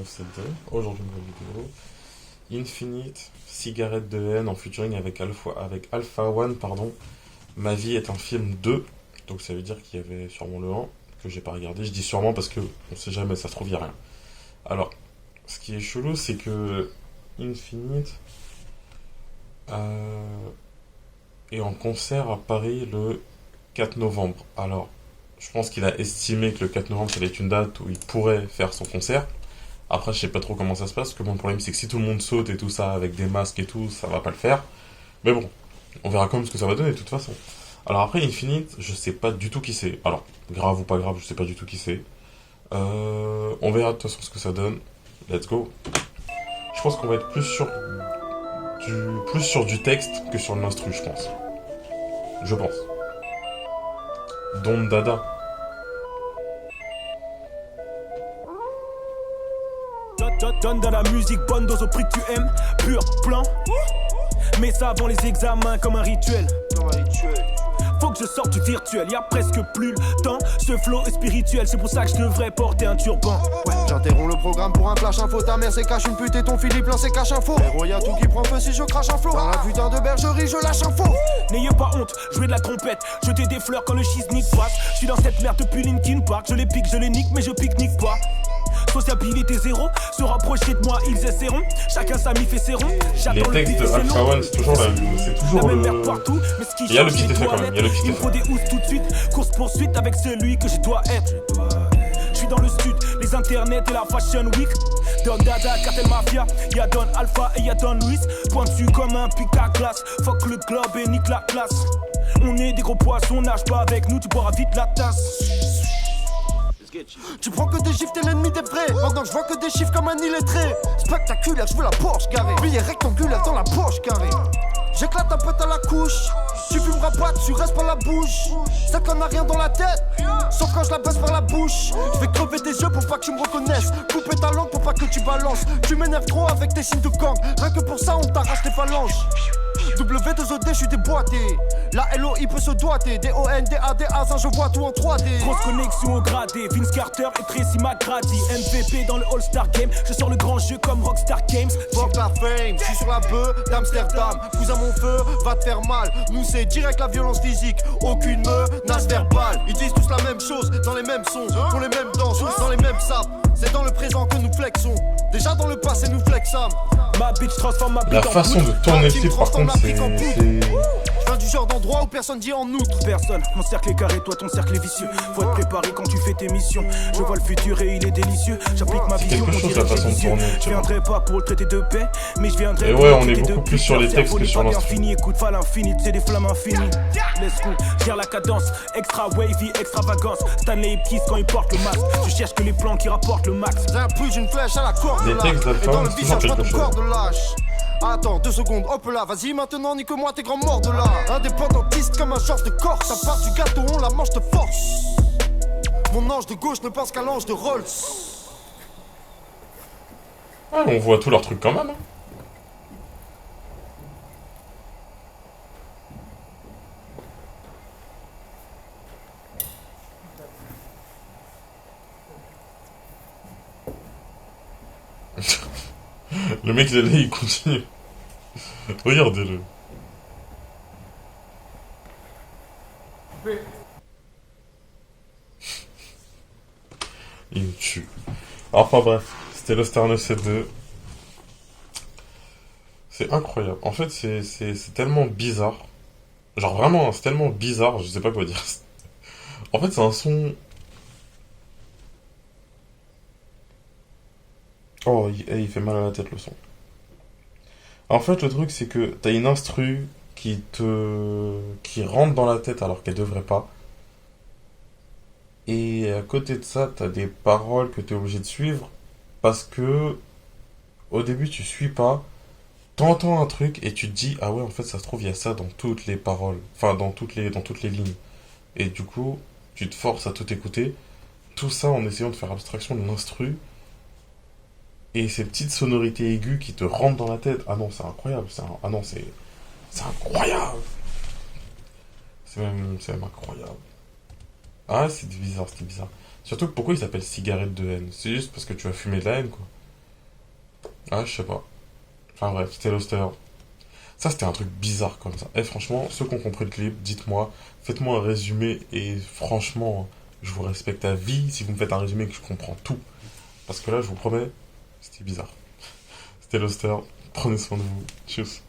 972. Aujourd'hui, une nouvelle vidéo. Infinite, cigarette de haine en featuring avec Alpha One, pardon. Ma vie est un film 2. Donc ça veut dire qu'il y avait sûrement le 1 que j'ai pas regardé. Je dis sûrement parce que on sait jamais, ça se trouve, il y a rien. Alors, ce qui est chelou, c'est que Infinite est en concert à Paris le 4 novembre. Alors, je pense qu'il a estimé que le 4 novembre, ça allait être une date où il pourrait faire son concert. Après, je sais pas trop comment ça se passe, parce que mon problème, c'est que si tout le monde saute et tout ça, avec des masques et tout, ça va pas le faire. Mais bon, on verra quand même ce que ça va donner, de toute façon. Alors après, Infinite, je sais pas du tout qui c'est. Alors, grave ou pas grave, je sais pas du tout qui c'est. On verra de toute façon ce que ça donne. Let's go. Je pense qu'on va être plus sur du texte que sur l'instru, je pense. Je pense. Don Dada. Donne de la musique, bonne dose au prix que tu aimes. Pur plan. Mais ça avant les examens comme un rituel. Faut que je sorte du virtuel, y'a presque plus le temps. Ce flow est spirituel, c'est pour ça que je devrais porter un turban. Ouais, j'interromps le programme pour un flash info. Ta mère c'est cache une pute et ton Philippe là c'est cache info. Héros y'a tout qui prend feu si je crache un flow. Dans la putain de bergerie je lâche un faux. N'ayez pas honte, jouer de la trompette, jeter des fleurs quand le schiznique passe. Je suis dans cette merde depuis Linkin Park, je les pique, je les nique mais je pique-nique pas. Sociabilité zéro, se rapprocher de moi ils essaieront. Chacun sa mif et ses ronds. Les textes de Alpha One, c'est toujours la même merde partout, mais ce qui il y a le change, petit c'est effet quand même, il y a le petit il me faut des housses tout de suite, course poursuite avec celui que je dois être. Je suis dans le stud, les internets et la fashion week. Don Dada, Cartel Mafia, y'a Don Alpha et y'a Don Luis. Pointu comme un pic à glace, fuck le globe et nique la classe. On est des gros poissons, nage pas avec nous, tu boiras vite la tasse. Tu prends que des chiffres, t'es l'ennemi des vrais. Pendant que je vois que des chiffres comme un illettré. Spectaculaire, je veux la Porsche carrée. Billet rectangulaire dans la poche carrée. J'éclate un pote à la couche. Tu fumeras pas, tu restes par la bouche. C'est qu'on a rien dans la tête, sauf quand je la baisse par la bouche. Je vais crever des yeux pour pas que tu me reconnaisses. Couper ta langue pour pas que tu balances. Tu m'énerves trop avec tes signes de gang. Rien que pour ça on t'arrache les phalanges. W2OD, je suis déboîté. La LOI peut se doiter. D-O-N-D-A-D-A, ça je vois tout en 3D. Grosse connexion au gradé, Vince Carter et Tracy McGrady. MVP dans le All-Star Game, je sors le grand jeu comme Rockstar Games. Fuck la fame, je suis sur la bœuf d'Amsterdam. Cousin mon feu, va te faire mal. Nous c'est direct la violence physique, aucune menace verbale. Ils disent tous la même chose, dans les mêmes sons, pour les mêmes danses, dans les mêmes sapes. C'est dans le présent que nous flexons. Déjà dans le passé nous flexons. Ma bitch transforme ma La bitch en façon de tourner le clip, par contre, c'est... Je viens du genre d'endroit où personne dit en outre. Personne, mon cercle est carré, toi ton cercle est vicieux. Faut être préparé quand tu fais tes missions. Je vois le futur et il est délicieux. J'applique ma vision, quelque chose la façon de tourner. Je viendrai pas pour le traité de paix, mais je viendrai Et pour ouais, le on est traité de beaucoup plus sur les textes que sur l'instru. Écoute, pas l'infini, c'est des flammes infinies. Let's go, gère la cadence, extra wavy, extravagance. Stanley Ipkiss quand il porte le masque. Je cherche que les plans qui rapportent le max. J'ai un plus une flèche à la corde. Les textes d'Alpha, et dans le c'est toujours visage, pas quelque ton chose. corps de lâche. Attends, 2 secondes, hop là, vas-y maintenant, nique-moi tes grands morts de là. Indépendantiste comme un genre de Corse. Ta part du gâteau, on la mange de force. Mon ange de gauche ne pense qu'à l'ange de Rolls. Ouais, on voit tous leurs trucs quand même. Hein. Le mec, il est là, il continue. Regardez-le. Il me tue. Enfin bref, c'était le Star 972. C'est incroyable. En fait, c'est tellement bizarre. Genre vraiment, c'est tellement bizarre, je sais pas quoi dire. En fait, c'est un son... Oh, il fait mal à la tête le son. En fait, le truc, c'est que t'as une instru qui rentre dans la tête alors qu'elle devrait pas. Et à côté de ça, t'as des paroles que t'es obligé de suivre parce que au début, tu suis pas. T'entends un truc et tu te dis, ah ouais, en fait, ça se trouve, il y a ça dans toutes les paroles. Enfin, dans toutes les lignes. Et du coup, tu te forces à tout écouter. Tout ça en essayant de faire abstraction de l'instru. Et ces petites sonorités aiguës qui te rentrent dans la tête. Ah non, c'est incroyable. Ah non, c'est incroyable. C'est même incroyable. Ah, c'est bizarre, c'était bizarre. Surtout que pourquoi il s'appelle cigarette de haine? C'est juste parce que tu as fumé de la haine, quoi. Ah, je sais pas. Enfin bref, c'était Luster. Ça, c'était un truc bizarre comme ça. Et franchement, ceux qui ont compris le clip, dites-moi, faites-moi un résumé et franchement, je vous respecte à vie si vous me faites un résumé et que je comprends tout. Parce que là, je vous promets, c'était bizarre. C'était Luster. Prenez soin de vous. Tchuss.